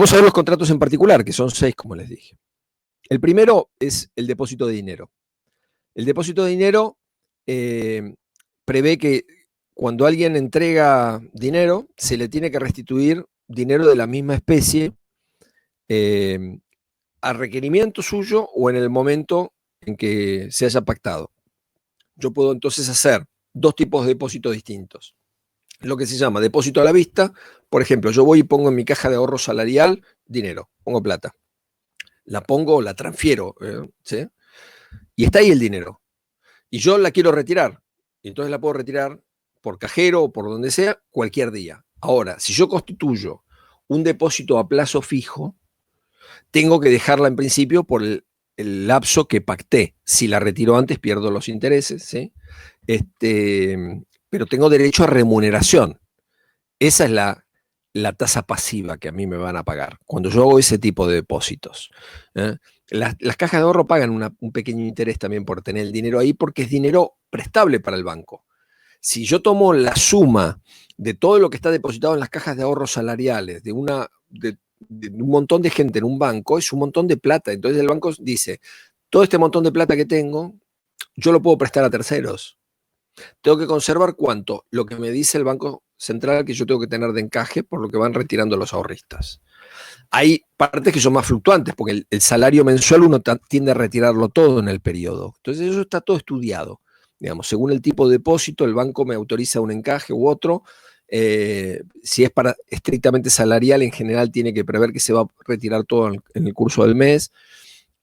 Vamos a ver los contratos en particular, que son 6, como les dije. El primero es el depósito de dinero. El depósito de dinero prevé que cuando alguien entrega dinero, se le tiene que restituir dinero de la misma especie a requerimiento suyo o en el momento en que se haya pactado. Yo puedo entonces hacer 2 tipos de depósitos distintos. Lo que se llama depósito a la vista. Por ejemplo, yo voy y pongo en mi caja de ahorro salarial dinero, pongo plata. La pongo, la transfiero, ¿sí? Y está ahí el dinero. Y yo la quiero retirar. Y entonces la puedo retirar por cajero o por donde sea, cualquier día. Ahora, si yo constituyo un depósito a plazo fijo, tengo que dejarla en principio por el lapso que pacté. Si la retiro antes, pierdo los intereses, ¿sí? Pero tengo derecho a remuneración. Esa es la tasa pasiva que a mí me van a pagar cuando yo hago ese tipo de depósitos. Las cajas de ahorro pagan un pequeño interés también por tener el dinero ahí porque es dinero prestable para el banco. Si yo tomo la suma de todo lo que está depositado en las cajas de ahorro salariales de un montón de gente en un banco, es un montón de plata. Entonces el banco dice, todo este montón de plata que tengo, yo lo puedo prestar a terceros. Tengo que conservar ¿cuánto? Lo que me dice el Banco Central que yo tengo que tener de encaje por lo que van retirando los ahorristas. Hay partes que son más fluctuantes, porque el salario mensual uno tiende a retirarlo todo en el periodo. Entonces eso está todo estudiado. Digamos, según el tipo de depósito, el banco me autoriza un encaje u otro. Si es para estrictamente salarial, en general tiene que prever que se va a retirar todo en el curso del mes.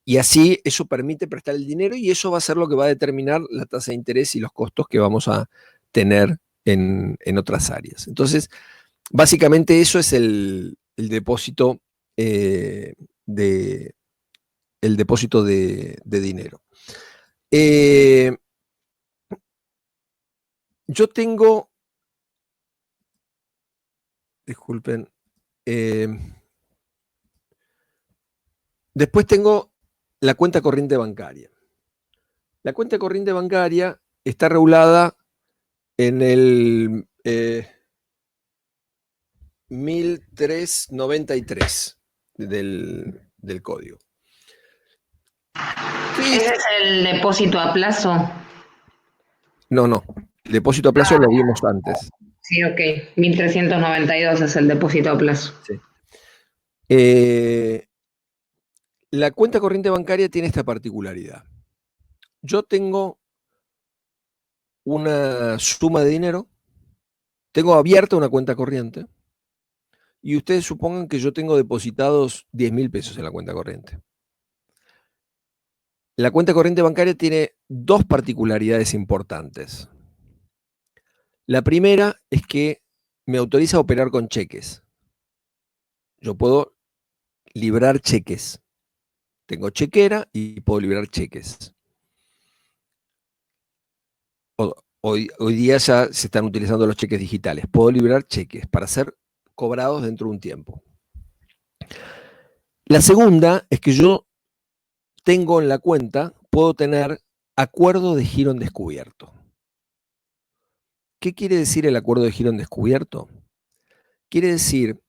Y así eso permite prestar el dinero y eso va a ser lo que va a determinar la tasa de interés y los costos que vamos a tener en otras áreas. Entonces, básicamente eso es el depósito de dinero. Yo tengo, disculpen, después tengo la cuenta corriente bancaria. La cuenta corriente bancaria está regulada en el 1393 del código. ¿Ese es el depósito a plazo? No. El depósito a plazo lo vimos antes. Sí, ok. 1392 es el depósito a plazo. Sí. La cuenta corriente bancaria tiene esta particularidad. Yo tengo una suma de dinero, tengo abierta una cuenta corriente, y ustedes supongan que yo tengo depositados 10.000 pesos en la cuenta corriente. La cuenta corriente bancaria tiene 2 particularidades importantes. La primera es que me autoriza a operar con cheques. Yo puedo librar cheques. Tengo chequera y puedo librar cheques. Hoy día ya se están utilizando los cheques digitales. Puedo librar cheques para ser cobrados dentro de un tiempo. La segunda es que yo tengo en la cuenta, puedo tener acuerdo de giro en descubierto. ¿Qué quiere decir el acuerdo de giro en descubierto? Quiere decir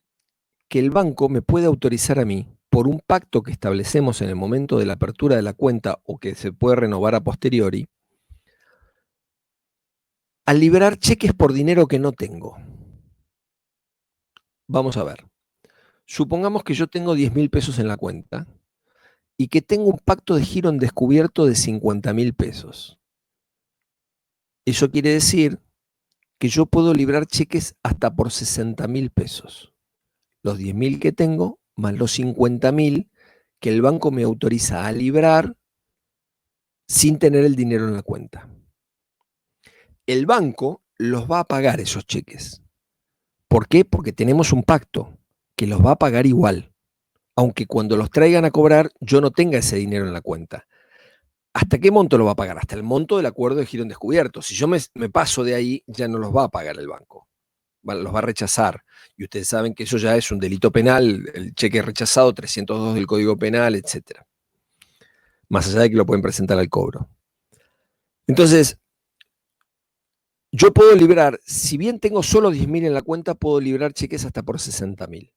que el banco me puede autorizar a mí, por un pacto que establecemos en el momento de la apertura de la cuenta o que se puede renovar a posteriori, a liberar cheques por dinero que no tengo. Vamos a ver. Supongamos que yo tengo 10.000 pesos en la cuenta y que tengo un pacto de giro en descubierto de 50.000 pesos. Eso quiere decir que yo puedo librar cheques hasta por 60.000 pesos. Los 10.000 que tengo más los 50.000 que el banco me autoriza a librar sin tener el dinero en la cuenta. El banco los va a pagar esos cheques. ¿Por qué? Porque tenemos un pacto que los va a pagar igual, aunque cuando los traigan a cobrar yo no tenga ese dinero en la cuenta. ¿Hasta qué monto lo va a pagar? Hasta el monto del acuerdo de giro en descubierto. Si yo me paso de ahí, ya no los va a pagar el banco. Los va a rechazar. Y ustedes saben que eso ya es un delito penal, el cheque rechazado, 302 del Código Penal, etc. Más allá de que lo pueden presentar al cobro. Entonces, yo puedo librar, si bien tengo solo 10.000 en la cuenta, puedo librar cheques hasta por 60.000.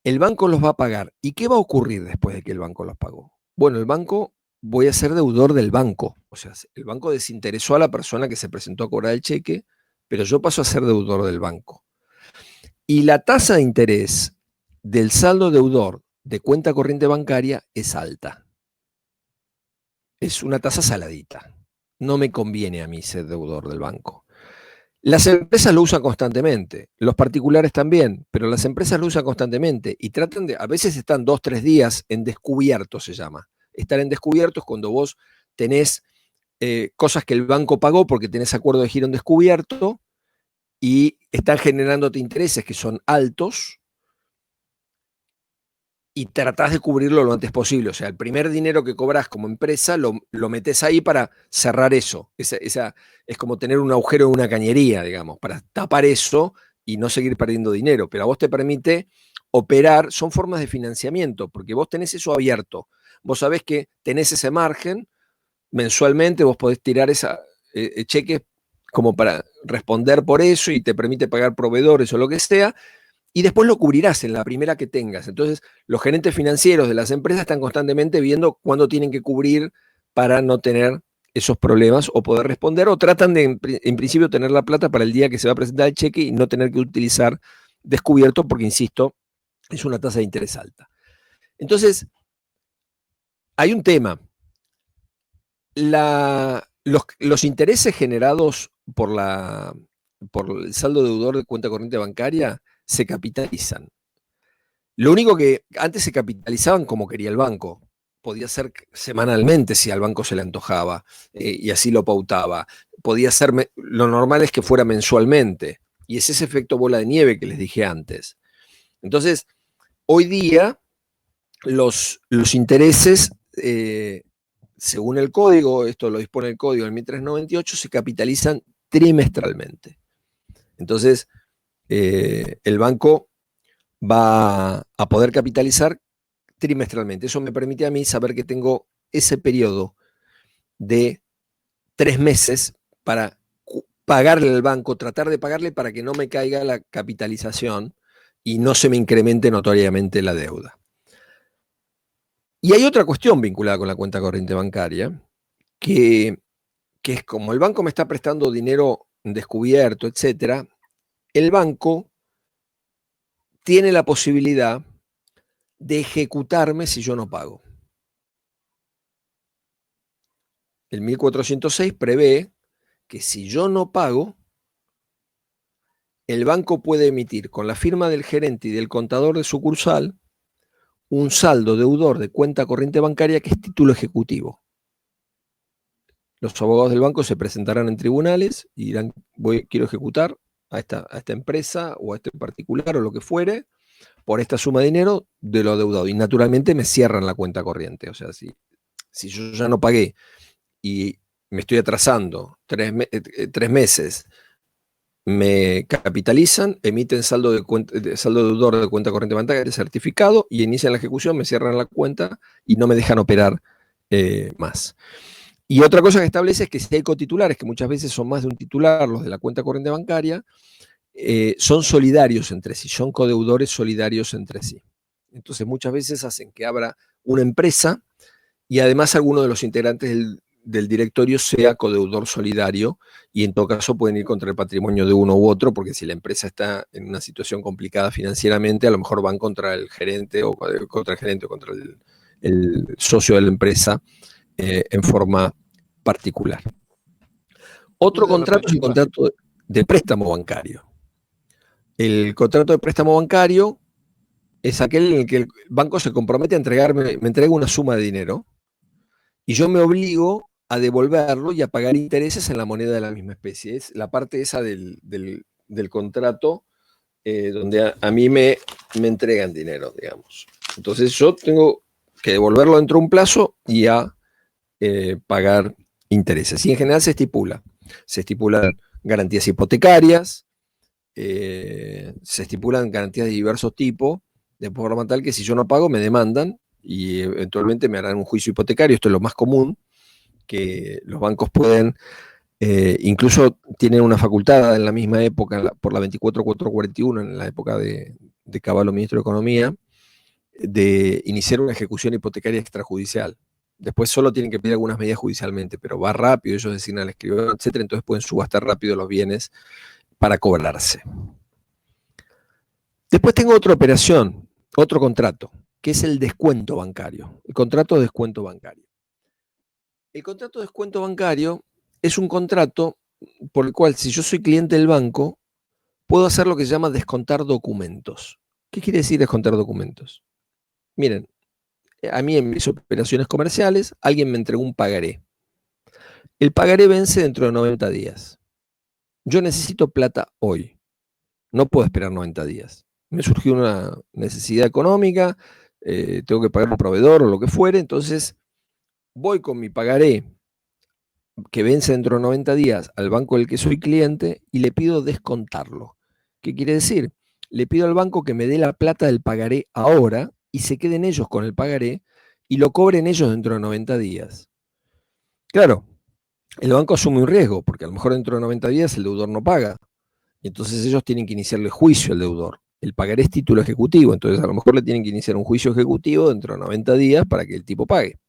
el banco los va a pagar. ¿Y qué va a ocurrir después de que el banco los pagó? Bueno, el banco, voy a ser deudor del banco. O sea, el banco desinteresó a la persona que se presentó a cobrar el cheque, pero yo paso a ser deudor del banco. Y la tasa de interés del saldo deudor de cuenta corriente bancaria es alta. Es una tasa saladita. No me conviene a mí ser deudor del banco. Las empresas lo usan constantemente, los particulares también, pero las empresas lo usan constantemente y tratan de, a veces están 2, 3 días en descubierto, se llama. Estar en descubierto es cuando vos tenés cosas que el banco pagó porque tenés acuerdo de giro en descubierto y están generándote intereses que son altos y tratás de cubrirlo lo antes posible. O sea, el primer dinero que cobras como empresa lo metés ahí para cerrar eso. Esa es como tener un agujero en una cañería, digamos, para tapar eso y no seguir perdiendo dinero. Pero a vos te permite operar, son formas de financiamiento, porque vos tenés eso abierto. Vos sabés que tenés ese margen, mensualmente vos podés tirar cheques como para responder por eso y te permite pagar proveedores o lo que sea, y después lo cubrirás en la primera que tengas. Entonces, los gerentes financieros de las empresas están constantemente viendo cuándo tienen que cubrir para no tener esos problemas o poder responder, o tratan de, en principio, tener la plata para el día que se va a presentar el cheque y no tener que utilizar descubierto, porque, insisto, es una tasa de interés alta. Entonces, hay un tema. Los intereses generados por el saldo deudor de cuenta corriente bancaria se capitalizan. Lo único que antes se capitalizaban como quería el banco. Podía ser semanalmente si al banco se le antojaba y así lo pautaba. Podía ser, lo normal es que fuera mensualmente. Y es ese efecto bola de nieve que les dije antes. Entonces, hoy día los intereses, según el código, esto lo dispone el código del 1398, se capitalizan trimestralmente. Entonces, el banco va a poder capitalizar trimestralmente. Eso me permite a mí saber que tengo ese periodo de 3 meses para pagarle al banco, tratar de pagarle para que no me caiga la capitalización y no se me incremente notoriamente la deuda. Y hay otra cuestión vinculada con la cuenta corriente bancaria, que es como el banco me está prestando dinero descubierto, etcétera, el banco tiene la posibilidad de ejecutarme si yo no pago. El 1406 prevé que si yo no pago, el banco puede emitir con la firma del gerente y del contador de sucursal un saldo deudor de cuenta corriente bancaria que es título ejecutivo. Los abogados del banco se presentarán en tribunales y dirán, quiero ejecutar a esta empresa o a este particular o lo que fuere, por esta suma de dinero de lo adeudado. Y naturalmente me cierran la cuenta corriente. O sea, si yo ya no pagué y me estoy atrasando 3 meses, me capitalizan, emiten saldo deudor de cuenta corriente bancaria certificado y inician la ejecución, me cierran la cuenta y no me dejan operar más. Y otra cosa que establece es que si hay cotitulares, que muchas veces son más de un titular, los de la cuenta corriente bancaria, son solidarios entre sí, son codeudores solidarios entre sí. Entonces muchas veces hacen que abra una empresa y además alguno de los integrantes del directorio sea codeudor solidario y en todo caso pueden ir contra el patrimonio de uno u otro, porque si la empresa está en una situación complicada financieramente, a lo mejor van contra el gerente o contra el socio de la empresa en forma particular. Otro contrato es el contrato de préstamo bancario. El contrato de préstamo bancario es aquel en el que el banco se compromete a me entrega una suma de dinero y yo me obligo a devolverlo y a pagar intereses en la moneda de la misma especie. Es la parte esa del contrato donde a mí me entregan dinero, digamos. Entonces yo tengo que devolverlo dentro de un plazo y a pagar intereses. Y en general se estipulan garantías hipotecarias, se estipulan garantías de diversos tipos, de forma tal que si yo no pago me demandan y eventualmente me harán un juicio hipotecario. Esto es lo más común, que los bancos pueden, incluso tienen una facultad en la misma época, por la 24441, en la época de Cavallo, ministro de Economía, de iniciar una ejecución hipotecaria extrajudicial. Después solo tienen que pedir algunas medidas judicialmente, pero va rápido, ellos designan al escribano, etcétera, entonces pueden subastar rápido los bienes para cobrarse. Después tengo otra operación, otro contrato, que es el descuento bancario, el contrato de descuento bancario. El contrato de descuento bancario es un contrato por el cual, si yo soy cliente del banco, puedo hacer lo que se llama descontar documentos. ¿Qué quiere decir descontar documentos? Miren, a mí en mis operaciones comerciales, alguien me entregó un pagaré. El pagaré vence dentro de 90 días. Yo necesito plata hoy. No puedo esperar 90 días. Me surgió una necesidad económica, tengo que pagar un proveedor o lo que fuere, entonces voy con mi pagaré que vence dentro de 90 días al banco del que soy cliente y le pido descontarlo. ¿Qué quiere decir? Le pido al banco que me dé la plata del pagaré ahora y se queden ellos con el pagaré y lo cobren ellos dentro de 90 días. Claro, el banco asume un riesgo, porque a lo mejor dentro de 90 días el deudor no paga. Y entonces ellos tienen que iniciarle juicio al deudor. El pagaré es título ejecutivo, entonces a lo mejor le tienen que iniciar un juicio ejecutivo dentro de 90 días para que el tipo pague.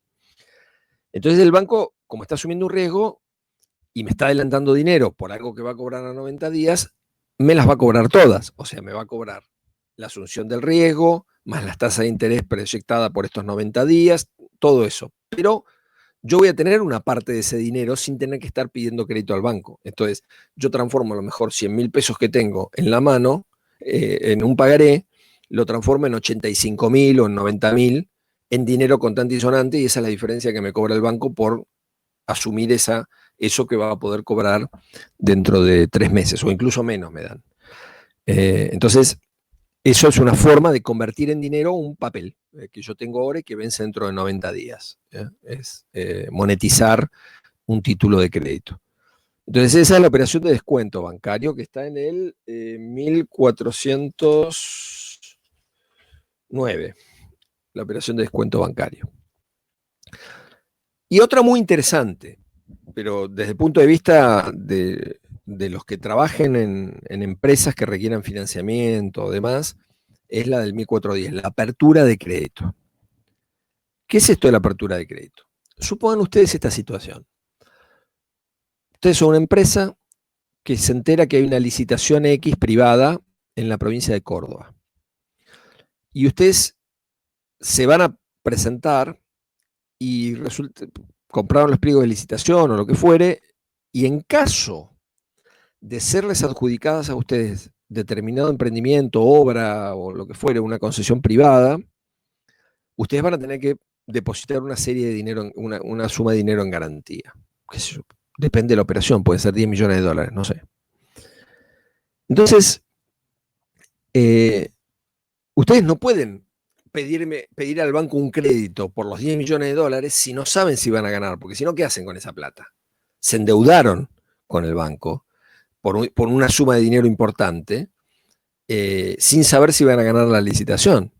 Entonces el banco, como está asumiendo un riesgo y me está adelantando dinero por algo que va a cobrar a 90 días, me las va a cobrar todas. O sea, me va a cobrar la asunción del riesgo, más las tasas de interés proyectada por estos 90 días, todo eso. Pero yo voy a tener una parte de ese dinero sin tener que estar pidiendo crédito al banco. Entonces, yo transformo a lo mejor 100.000 pesos que tengo en la mano, en un pagaré, lo transformo en 85.000 o en 90.000 en dinero contante y sonante, y esa es la diferencia que me cobra el banco por asumir eso que va a poder cobrar dentro de 3 meses, o incluso menos me dan. Entonces, eso es una forma de convertir en dinero un papel que yo tengo ahora y que vence dentro de 90 días. Es monetizar un título de crédito. Entonces, esa es la operación de descuento bancario que está en el 1409, la operación de descuento bancario. Y otra muy interesante, pero desde el punto de vista de los que trabajen en empresas que requieran financiamiento o demás, es la del 1410, la apertura de crédito. ¿Qué es esto de la apertura de crédito? Supongan ustedes esta situación. Ustedes son una empresa que se entera que hay una licitación X privada en la provincia de Córdoba. Y ustedes se van a presentar y compraron los pliegos de licitación o lo que fuere, y en caso de serles adjudicadas a ustedes determinado emprendimiento, obra o lo que fuere, una concesión privada, ustedes van a tener que depositar una serie de dinero, una suma de dinero en garantía. ¿Qué sé yo? Depende de la operación, puede ser 10 millones de dólares, no sé. Entonces, ustedes no pueden pedir al banco un crédito por los 10 millones de dólares si no saben si van a ganar, porque si no, ¿qué hacen con esa plata? Se endeudaron con el banco por una suma de dinero importante sin saber si van a ganar la licitación.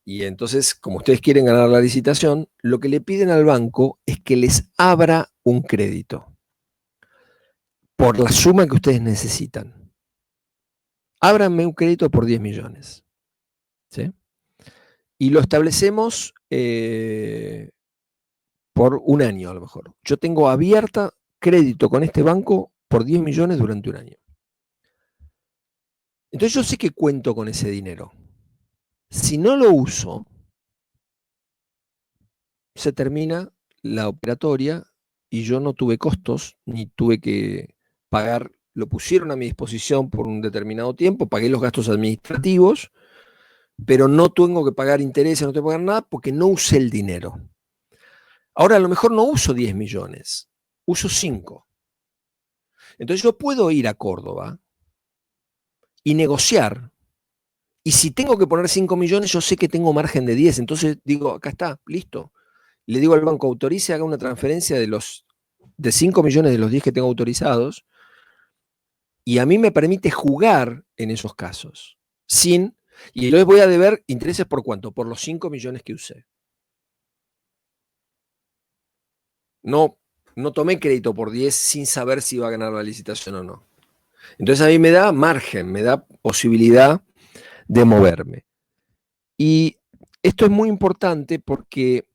Y entonces, como ustedes quieren ganar la licitación, lo que le piden al banco es que les abra un crédito por la suma que ustedes necesitan. Ábranme un crédito por 10 millones. ¿Sí? Y lo establecemos por un año a lo mejor. Yo tengo abierta crédito con este banco por 10 millones durante un año. Entonces yo sé que cuento con ese dinero. Si no lo uso, se termina la operatoria y yo no tuve costos, ni tuve que pagar, lo pusieron a mi disposición por un determinado tiempo, pagué los gastos administrativos, pero no tengo que pagar intereses, no tengo que pagar nada porque no usé el dinero. Ahora a lo mejor no uso 10 millones, uso 5. Entonces yo puedo ir a Córdoba y negociar. Y si tengo que poner 5 millones, yo sé que tengo margen de 10. Entonces digo, acá está, listo. Le digo al banco, autorice, haga una transferencia de 5 millones de los 10 que tengo autorizados. Y a mí me permite jugar en esos casos. Y entonces voy a deber intereses por cuánto, por los 5 millones que usé. No tomé crédito por 10 sin saber si iba a ganar la licitación o no. Entonces a mí me da margen, me da posibilidad de moverme. Y Esto es muy importante porque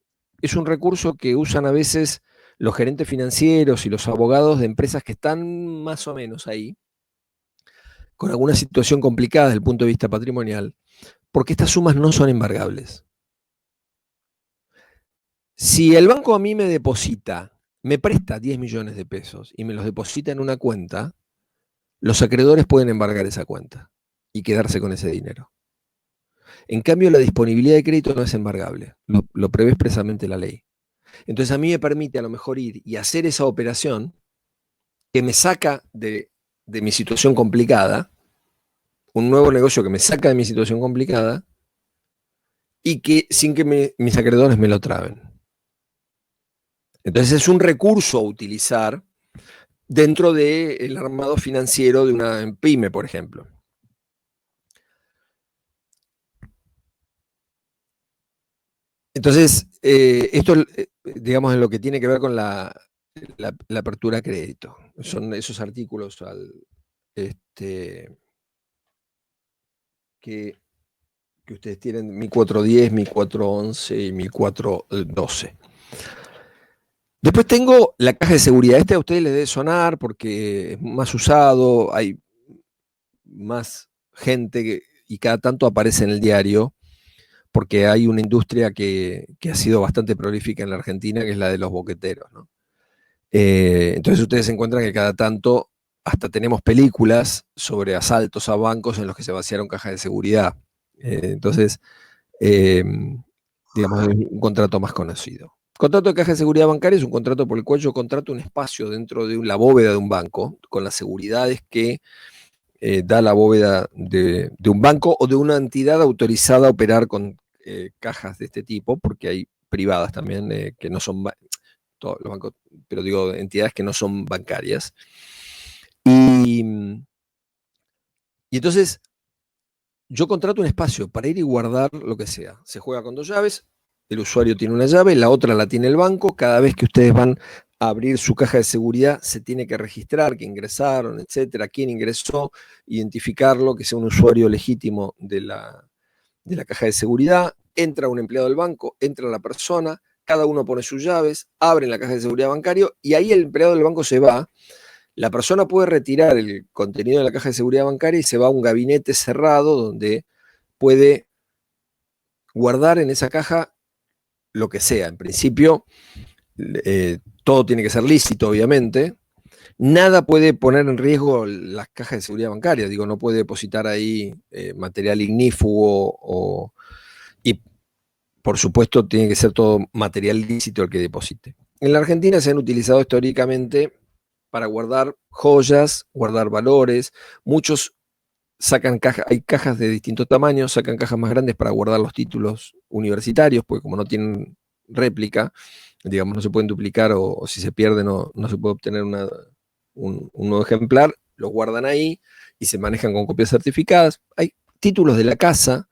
es un recurso que usan a veces los gerentes financieros y los abogados de empresas que están más o menos ahí, con alguna situación complicada desde el punto de vista patrimonial, porque estas sumas no son embargables. Si el banco a mí me deposita, me presta 10 millones de pesos y me los deposita en una cuenta, los acreedores pueden embargar esa cuenta y quedarse con ese dinero. En cambio, la disponibilidad de crédito no es embargable, lo prevé expresamente la ley. Entonces a mí me permite a lo mejor ir y hacer esa operación que me saca de mi situación complicada, un nuevo negocio que me saca de mi situación complicada y que sin que mis acreedores me lo traben. Entonces es un recurso a utilizar dentro del armado financiero de una pyme, por ejemplo. Entonces, esto, digamos, en lo que tiene que ver con la apertura a crédito. Son esos artículos que ustedes tienen, 1410, 1411 y 1412. Después tengo la caja de seguridad. Este a ustedes les debe sonar porque es más usado, hay más gente y cada tanto aparece en el diario, porque hay una industria que ha sido bastante prolífica en la Argentina, que es la de los boqueteros, ¿no? Entonces ustedes se encuentran que cada tanto hasta tenemos películas sobre asaltos a bancos en los que se vaciaron cajas de seguridad. Entonces, digamos, es un contrato más conocido. Contrato de caja de seguridad bancaria es un contrato por el cual yo contrato un espacio dentro de la bóveda de un banco, con las seguridades que da la bóveda de un banco o de una entidad autorizada a operar con cajas de este tipo, porque hay privadas también que no son todos los bancos, pero digo, entidades que no son bancarias. Y entonces yo contrato un espacio para ir y guardar lo que sea. Se juega con 2 llaves, el usuario tiene una llave, la otra la tiene el banco. Cada vez que ustedes van a abrir su caja de seguridad, se tiene que registrar que ingresaron, etcétera, quién ingresó, identificarlo, que sea un usuario legítimo de la caja de seguridad. Entra un empleado del banco, entra la persona, cada uno pone sus llaves, abren la caja de seguridad bancario y ahí el empleado del banco se va. La persona puede retirar el contenido de la caja de seguridad bancaria y se va a un gabinete cerrado donde puede guardar en esa caja lo que sea. En principio, todo tiene que ser lícito, obviamente. Nada puede poner en riesgo las cajas de seguridad bancaria. Digo, no puede depositar ahí material ignífugo y, por supuesto, tiene que ser todo material lícito el que deposite. En la Argentina se han utilizado históricamente para guardar joyas, guardar valores. Muchos sacan cajas, hay cajas de distintos tamaños, sacan cajas más grandes para guardar los títulos universitarios, porque como no tienen réplica, digamos, no se pueden duplicar o si se pierden no se puede obtener un nuevo ejemplar, los guardan ahí y se manejan con copias certificadas. Hay títulos de la casa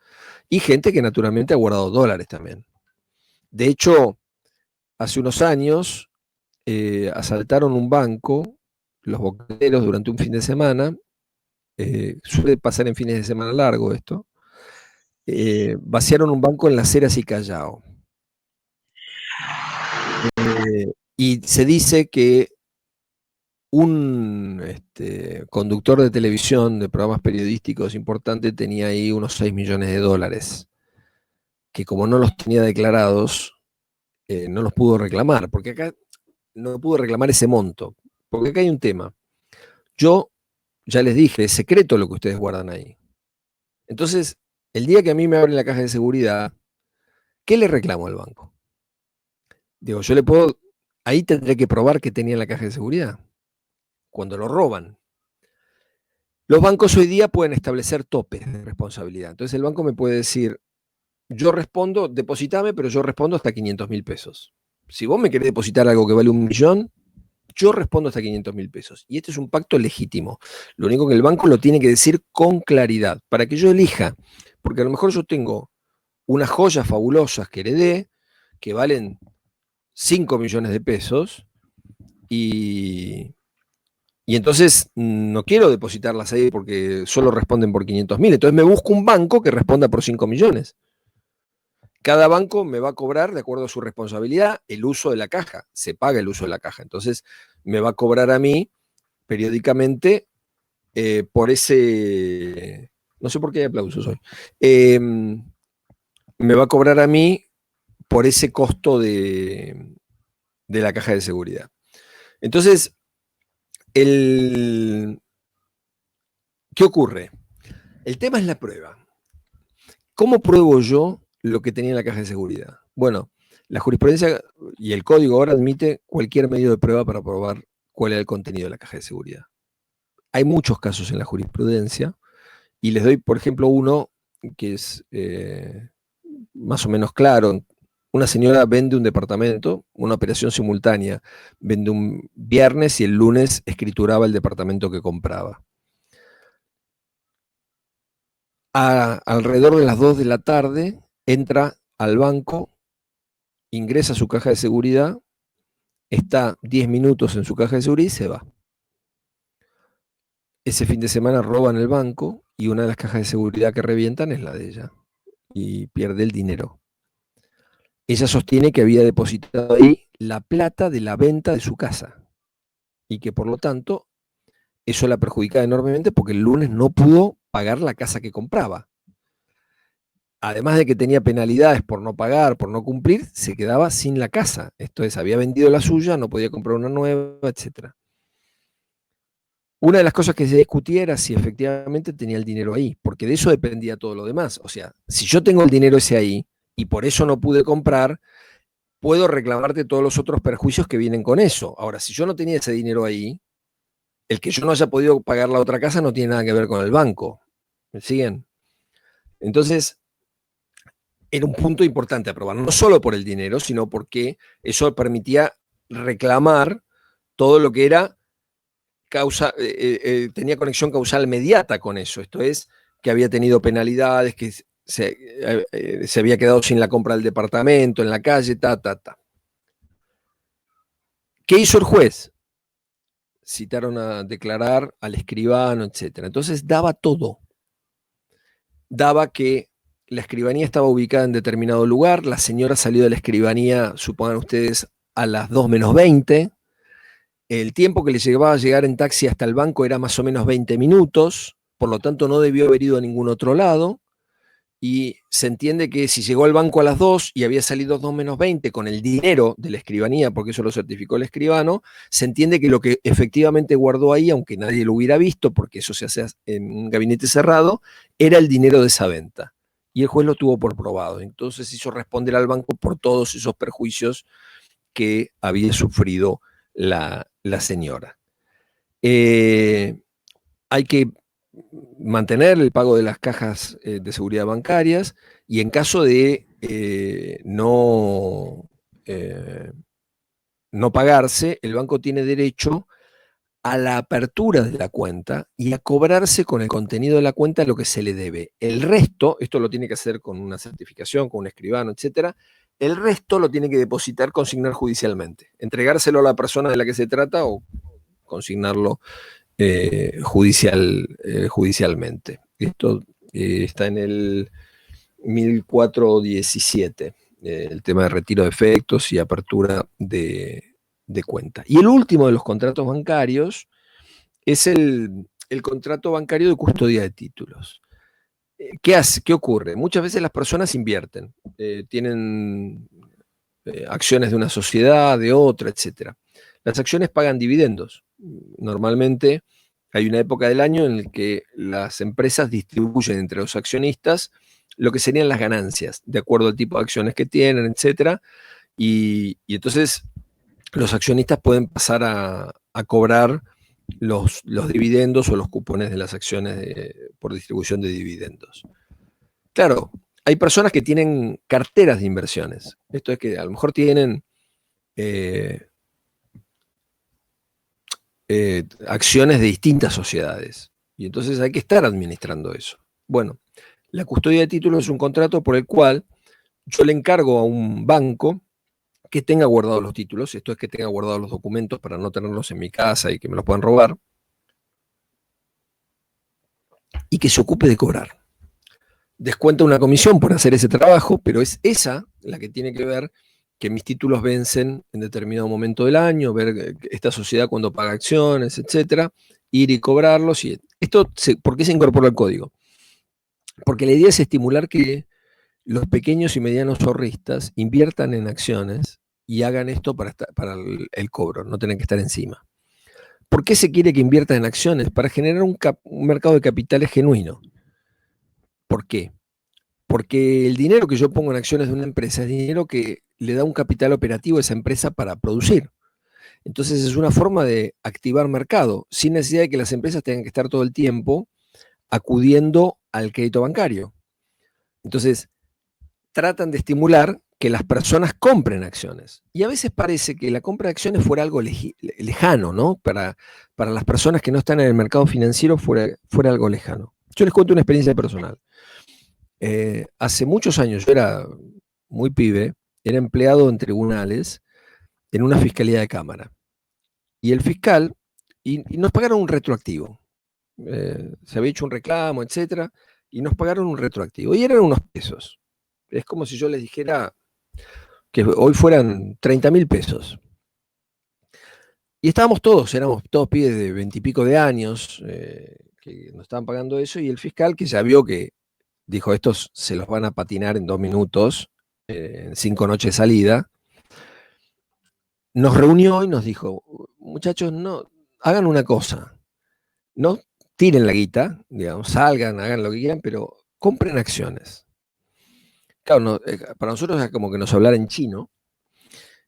y gente que naturalmente ha guardado dólares también. De hecho, hace unos años asaltaron un banco, los boqueteros, durante un fin de semana. Suele pasar en fines de semana largo esto. Vaciaron un banco en Las Heras y Callao. Y se dice que un conductor de televisión de programas periodísticos importante tenía ahí unos 6 millones de dólares, que como no los tenía declarados, no los pudo reclamar, porque acá no pudo reclamar ese monto, porque acá hay un tema. Yo ya les dije, es secreto lo que ustedes guardan ahí. Entonces, el día que a mí me abren la caja de seguridad, ¿qué le reclamo al banco? Digo, yo le puedo, ahí tendré que probar que tenía en la caja de seguridad, cuando lo roban. Los bancos hoy día pueden establecer topes de responsabilidad. Entonces el banco me puede decir, yo respondo, depositame, pero yo respondo hasta 500.000 pesos. Si vos me querés depositar algo que vale 1.000.000, yo respondo hasta 500.000 pesos. Y este es un pacto legítimo. Lo único que el banco lo tiene que decir con claridad, para que yo elija. Porque a lo mejor yo tengo unas joyas fabulosas que heredé, que valen 5 millones de pesos, y entonces no quiero depositarlas ahí porque solo responden por 500.000. Entonces me busco un banco que responda por 5 millones. cada banco me va a cobrar, de acuerdo a su responsabilidad, el uso de la caja. Se paga el uso de la caja. Entonces, me va a cobrar a mí periódicamente por ese... No sé por qué hay aplausos hoy. Me va a cobrar a mí por ese costo de la caja de seguridad. Entonces, ¿qué ocurre? El tema es la prueba. ¿Cómo pruebo yo lo que tenía en la caja de seguridad? Bueno, la jurisprudencia y el código ahora admite cualquier medio de prueba para probar cuál era el contenido de la caja de seguridad. Hay muchos casos en la jurisprudencia y les doy, por ejemplo, uno que es más o menos claro. Una señora vende un departamento, una operación simultánea, vende un viernes y el lunes escrituraba el departamento que compraba. Alrededor de las 2 de la tarde entra al banco, ingresa su caja de seguridad, está 10 minutos en su caja de seguridad y se va. Ese fin de semana roban el banco y una de las cajas de seguridad que revientan es la de ella y pierde el dinero. Ella sostiene que había depositado ahí la plata de la venta de su casa y que por lo tanto eso la perjudicaba enormemente porque el lunes no pudo pagar la casa que compraba. Además de que tenía penalidades por no pagar, por no cumplir, se quedaba sin la casa. Esto es, había vendido la suya, no podía comprar una nueva, etc. Una de las cosas que se discutía era si efectivamente tenía el dinero ahí, porque de eso dependía todo lo demás. O sea, si yo tengo el dinero ese ahí y por eso no pude comprar, puedo reclamarte todos los otros perjuicios que vienen con eso. Ahora, si yo no tenía ese dinero ahí, el que yo no haya podido pagar la otra casa no tiene nada que ver con el banco. ¿Me siguen? Entonces, era un punto importante a probar, no solo por el dinero, sino porque eso permitía reclamar todo lo que era tenía conexión causal inmediata con eso. Esto es, que había tenido penalidades, que se había quedado sin la compra del departamento, en la calle, ta. ¿Qué hizo el juez? Citaron a declarar al escribano, etc. Entonces daba todo. Daba que la escribanía estaba ubicada en determinado lugar, la señora salió de la escribanía, supongan ustedes, a las 2 menos 20, el tiempo que le llevaba a llegar en taxi hasta el banco era más o menos 20 minutos, por lo tanto no debió haber ido a ningún otro lado, y se entiende que si llegó al banco a las 2 y había salido 2 menos 20 con el dinero de la escribanía, porque eso lo certificó el escribano, se entiende que lo que efectivamente guardó ahí, aunque nadie lo hubiera visto, porque eso se hace en un gabinete cerrado, era el dinero de esa venta. Y el juez lo tuvo por probado. Entonces hizo responder al banco por todos esos perjuicios que había sufrido la señora. Hay que mantener el pago de las cajas de seguridad bancarias y en caso de no pagarse, el banco tiene derecho a la apertura de la cuenta y a cobrarse con el contenido de la cuenta lo que se le debe. El resto, esto lo tiene que hacer con una certificación, con un escribano, etcétera. El resto lo tiene que depositar, consignar judicialmente. Entregárselo a la persona de la que se trata o consignarlo judicialmente. Esto está en el 1417, el tema de retiro de efectos y apertura de cuenta. Y el último de los contratos bancarios es el contrato bancario de custodia de títulos. ¿Qué ocurre? Muchas veces las personas invierten, tienen acciones de una sociedad, de otra, etc. Las acciones pagan dividendos. Normalmente hay una época del año en la que las empresas distribuyen entre los accionistas lo que serían las ganancias, de acuerdo al tipo de acciones que tienen, etc. Y entonces los accionistas pueden pasar a cobrar los dividendos o los cupones de las acciones por distribución de dividendos. Claro, hay personas que tienen carteras de inversiones. Esto es que a lo mejor tienen acciones de distintas sociedades. Y entonces hay que estar administrando eso. Bueno, la custodia de títulos es un contrato por el cual yo le encargo a un banco que tenga guardados los títulos, esto es que tenga guardados los documentos para no tenerlos en mi casa y que me los puedan robar, y que se ocupe de cobrar. descuenta una comisión por hacer ese trabajo, pero es esa la que tiene que ver que mis títulos vencen en determinado momento del año, ver esta sociedad cuando paga acciones, etcétera, ir y cobrarlos. Y ¿por qué se incorporó al código? Porque la idea es estimular que los pequeños y medianos ahorristas inviertan en acciones y hagan esto para el cobro, no tienen que estar encima. ¿Por qué se quiere que inviertan en acciones? Para generar un mercado de capitales genuino. ¿Por qué? Porque el dinero que yo pongo en acciones de una empresa es dinero que le da un capital operativo a esa empresa para producir. Entonces es una forma de activar mercado, sin necesidad de que las empresas tengan que estar todo el tiempo acudiendo al crédito bancario. Entonces, tratan de estimular que las personas compren acciones. Y a veces parece que la compra de acciones fuera algo lejano, ¿no? Para las personas que no están en el mercado financiero fuera algo lejano. Yo les cuento una experiencia personal. Hace muchos años, yo era muy pibe, era empleado en tribunales en una fiscalía de cámara. Y el fiscal, y nos pagaron un retroactivo. Se había hecho un reclamo, etcétera, y nos pagaron un retroactivo. Y eran unos pesos. Es como si yo les dijera que hoy fueran 30.000 pesos. Y éramos todos pibes de 20 y pico de años que nos estaban pagando eso, y el fiscal, que ya vio que dijo, estos se los van a patinar en 2 minutos, en 5 noches de salida, nos reunió y nos dijo, muchachos, no, hagan una cosa, no tiren la guita, digamos, salgan, hagan lo que quieran, pero compren acciones. Claro, no, para nosotros es como que nos hablara en chino,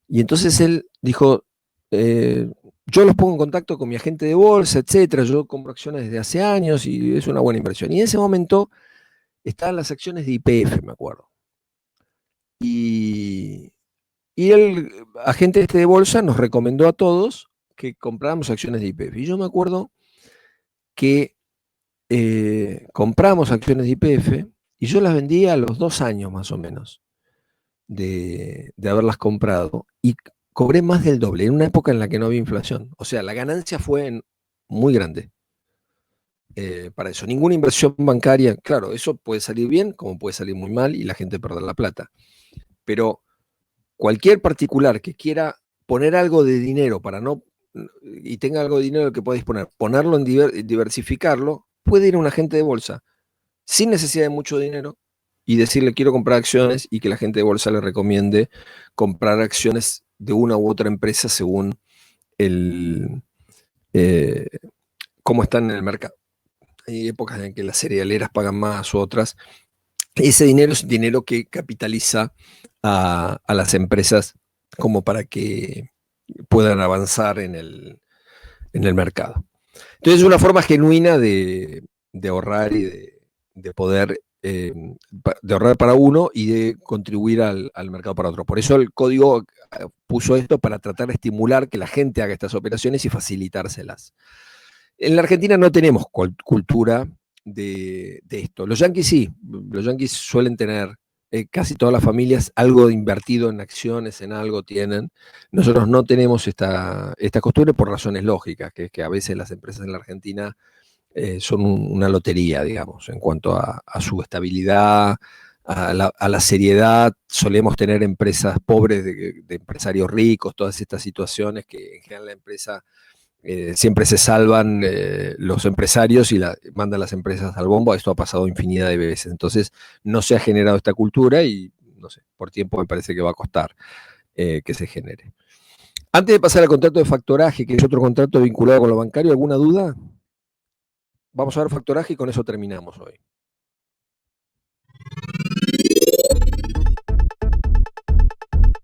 y entonces él dijo, yo los pongo en contacto con mi agente de bolsa, etcétera, yo compro acciones desde hace años y es una buena inversión. Y en ese momento estaban las acciones de YPF, me acuerdo. Y el agente este de bolsa nos recomendó a todos que compráramos acciones de YPF. Y yo me acuerdo que compramos acciones de YPF y yo las vendí a los 2 años más o menos de haberlas comprado y cobré más del doble en una época en la que no había inflación. O sea, la ganancia fue muy grande. Para eso, ninguna inversión bancaria, claro, eso puede salir bien como puede salir muy mal y la gente perder la plata. Pero cualquier particular que quiera poner algo de dinero y tenga algo de dinero que pueda disponer, ponerlo en diversificarlo, puede ir a un agente de bolsa sin necesidad de mucho dinero y decirle quiero comprar acciones y que la gente de bolsa le recomiende comprar acciones de una u otra empresa según cómo están en el mercado. Hay épocas en que las cerealeras pagan más u otras. Ese dinero es dinero que capitaliza a las empresas como para que puedan avanzar en el mercado. Entonces es una forma genuina de ahorrar y de poder, de ahorrar para uno y de contribuir al mercado para otro. Por eso el código puso esto para tratar de estimular que la gente haga estas operaciones y facilitárselas. En la Argentina no tenemos cultura de esto. Los yanquis sí, los yanquis suelen tener, casi todas las familias, algo invertido en acciones, en algo tienen. Nosotros no tenemos esta costumbre por razones lógicas, que es que a veces las empresas en la Argentina son una lotería, digamos, en cuanto a su estabilidad, a la seriedad. Solemos tener empresas pobres de empresarios ricos, todas estas situaciones que en general la empresa... siempre se salvan los empresarios y mandan las empresas al bombo. Esto ha pasado infinidad de veces. Entonces, no se ha generado esta cultura y, no sé, por tiempo me parece que va a costar que se genere. Antes de pasar al contrato de factoraje, que es otro contrato vinculado con lo bancario, ¿alguna duda? Vamos a ver factoraje y con eso terminamos hoy.